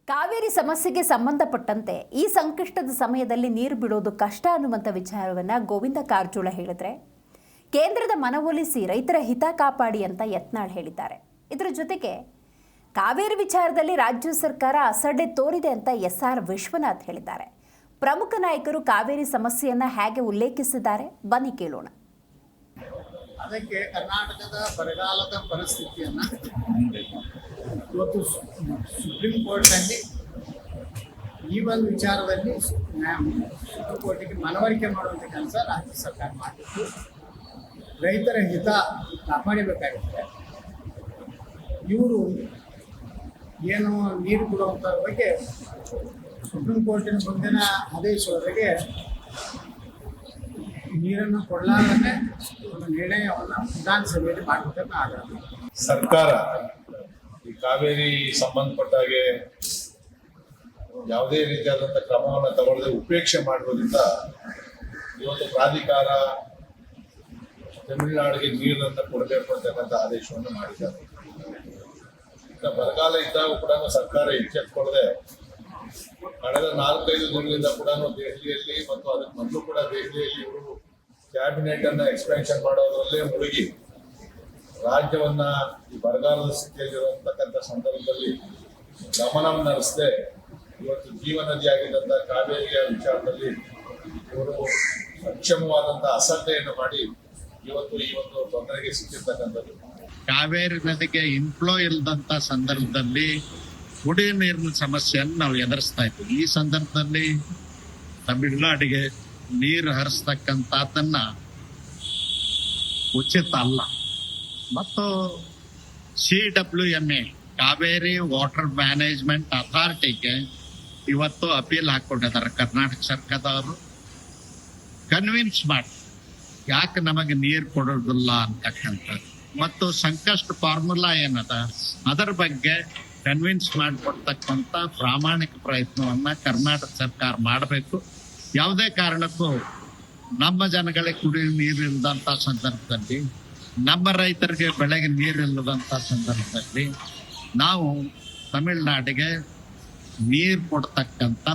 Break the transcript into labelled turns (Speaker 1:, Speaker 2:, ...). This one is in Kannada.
Speaker 1: ಕಾವೇರಿ ಸಮಸ್ಯೆಗೆ ಸಂಬಂಧಪಟ್ಟಂತೆ ಈ ಸಂಕಷ್ಟದ ಸಮಯದಲ್ಲಿ ನೀರು ಬಿಡೋದು ಕಷ್ಟ ಅನ್ನುವಂಥ ವಿಚಾರವನ್ನು ಗೋವಿಂದ ಕಾರಜೋಳ ಹೇಳಿದ್ರೆ, ಕೇಂದ್ರದ ಮನವೊಲಿಸಿ ರೈತರ ಹಿತ ಕಾಪಾಡಿ ಅಂತ ಯತ್ನಾಳ್ ಹೇಳಿದ್ದಾರೆ. ಇದರ ಜೊತೆಗೆ ಕಾವೇರಿ ವಿಚಾರದಲ್ಲಿ ರಾಜ್ಯ ಸರ್ಕಾರ ಅಸಡ್ಡೆ ತೋರಿದೆ ಅಂತ SR ವಿಶ್ವನಾಥ್ ಹೇಳಿದ್ದಾರೆ. ಪ್ರಮುಖ ನಾಯಕರು ಕಾವೇರಿ ಸಮಸ್ಯೆಯನ್ನು ಹೇಗೆ ಉಲ್ಲೇಖಿಸಿದ್ದಾರೆ, ಬನ್ನಿ ಕೇಳೋಣ.
Speaker 2: ಅದಕ್ಕೆ ಕರ್ನಾಟಕದ ಬರಗಾಲದ ಪರಿಸ್ಥಿತಿಯನ್ನು ಇವತ್ತು ಸುಪ್ರೀಂ ಕೋರ್ಟ್ನಲ್ಲಿ ಈ ಒಂದು ವಿಚಾರದಲ್ಲಿ ಸುಪ್ರೀಂ ಕೋರ್ಟಿಗೆ ಮನವರಿಕೆ ಮಾಡುವಂಥ ಕೆಲಸ ರಾಜ್ಯ ಸರ್ಕಾರ ಮಾಡಿತ್ತು. ರೈತರ ಹಿತ ಕಾಪಾಡಬೇಕಾಗುತ್ತೆ. ಇವರು ಏನು ನೀರು ಕೊಡುವಂಥ ಬಗ್ಗೆ ಸುಪ್ರೀಂ ಕೋರ್ಟಿನ ಮುಂದಿನ ಆದೇಶದವರೆಗೆ ನೀರನ್ನು ಕೊಡಲಾರದೆ ಒಂದು ನಿರ್ಣಯವನ್ನು ವಿಧಾನಸಭೆಯಲ್ಲಿ ಮಾಡಬೇಕಂತ ಆಗುತ್ತೆ.
Speaker 3: ಸರ್ಕಾರ ಈ ಕಾವೇರಿ ಸಂಬಂಧಪಟ್ಟ ಹಾಗೆ ಯಾವುದೇ ರೀತಿಯಾದಂಥ ಕ್ರಮವನ್ನು ತಗೊಳ್ಳದೆ ಉಪೇಕ್ಷೆ ಮಾಡುವುದರಿಂದ ಇವತ್ತು ಪ್ರಾಧಿಕಾರ ತಮಿಳುನಾಡಿಗೆ ನೀರನ್ನು ಕೊಡಬೇಕು ಅಂತಕ್ಕಂಥ ಆದೇಶವನ್ನು ಮಾಡಿದ್ದಾರೆ. ಬರಗಾಲ ಇದ್ದಾಗ ಕೂಡ ಸರ್ಕಾರ ಎಚ್ಚೆತ್ತುಕೊಳ್ಳದೆ ಕಳೆದ 4-5 ದಿನಗಳಿಂದ ಕೂಡ ದೆಹಲಿಯಲ್ಲಿ ಮತ್ತು ಅದಕ್ಕೆ ಮೊದಲು ಕೂಡ ದೆಹಲಿಯಲ್ಲಿ ಇವರು ಕ್ಯಾಬಿನೆಟ್ ಅನ್ನ ಎಕ್ಸ್ಪೆನ್ಷನ್ ಮಾಡೋದ್ರಲ್ಲೇ ಮುಳುಗಿ ರಾಜ್ಯವನ್ನ ಈ ಬರಗಾಲದ ಸ್ಥಿತಿಯಲ್ಲಿರುವಂತಕ್ಕಂಥ ಸಂದರ್ಭದಲ್ಲಿ ಗಮನವನ್ನು ಹರಿಸದೆ ಇವತ್ತು ಜೀವನದಿಯಾಗಿದ್ದಂಥ ಕಾವೇರಿಯ ವಿಚಾರದಲ್ಲಿ ಇವರು ಸಕ್ಷಮವಾದಂಥ ಅಸಡ್ಡೆಯನ್ನು ಮಾಡಿ ಇವತ್ತು ಈ ಒಂದು ತೊಂದರೆಗೆ ಸಿಕ್ಕಿರ್ತಕ್ಕಂಥದ್ದು.
Speaker 4: ಕಾವೇರಿ ನದಿಗೆ ಇನ್ಫ್ಲೋ ಇಲ್ಲದಂತ ಸಂದರ್ಭದಲ್ಲಿ ಕುಡಿಯುವ ನೀರಿನ ಸಮಸ್ಯೆಯನ್ನು ನಾವು ಎದುರಿಸ್ತಾ ಇದ್ದೀವಿ. ಈ ಸಂದರ್ಭದಲ್ಲಿ ತಮಿಳುನಾಡಿಗೆ ನೀರು ಹರಿಸ್ತಕ್ಕಂಥದ್ದನ್ನ ಉಚಿತ ಅಲ್ಲ. ಮತ್ತು CWMA ಕಾವೇರಿ ವಾಟರ್ ಮ್ಯಾನೇಜ್ಮೆಂಟ್ ಅಥಾರಿಟಿಗೆ ಇವತ್ತು ಅಪೀಲ್ ಹಾಕೊಂಡಿದ್ದಾರೆ ಕರ್ನಾಟಕ ಸರ್ಕಾರದವರು. ಕನ್ವಿನ್ಸ್ ಮಾಡಿ ಯಾಕೆ ನಮಗೆ ನೀರು ಕೊಡೋದಿಲ್ಲ ಅಂತಕ್ಕಂಥದ್ದು ಮತ್ತು ಸಂಕಷ್ಟ ಫಾರ್ಮುಲಾ ಏನದ ಅದರ ಬಗ್ಗೆ ಕನ್ವಿನ್ಸ್ ಮಾಡಿಕೊಡ್ತಕ್ಕಂಥ ಪ್ರಾಮಾಣಿಕ ಪ್ರಯತ್ನವನ್ನ ಕರ್ನಾಟಕ ಸರ್ಕಾರ ಮಾಡಬೇಕು. ಯಾವುದೇ ಕಾರಣಕ್ಕೂ ನಮ್ಮ ಜನಗಳಿಗೆ ಕುಡಿಯುವ ನೀರು ಇಲ್ಲದಂತ ಸಂದರ್ಭದಲ್ಲಿ, ನಮ್ಮ ರೈತರಿಗೆ ಬೆಳೆಗೆ ನೀರು ಇಲ್ಲದಂತ ಸಂದರ್ಭದಲ್ಲಿ ನಾವು ತಮಿಳುನಾಡಿಗೆ ನೀರು ಕೊಡ್ತಕ್ಕಂಥ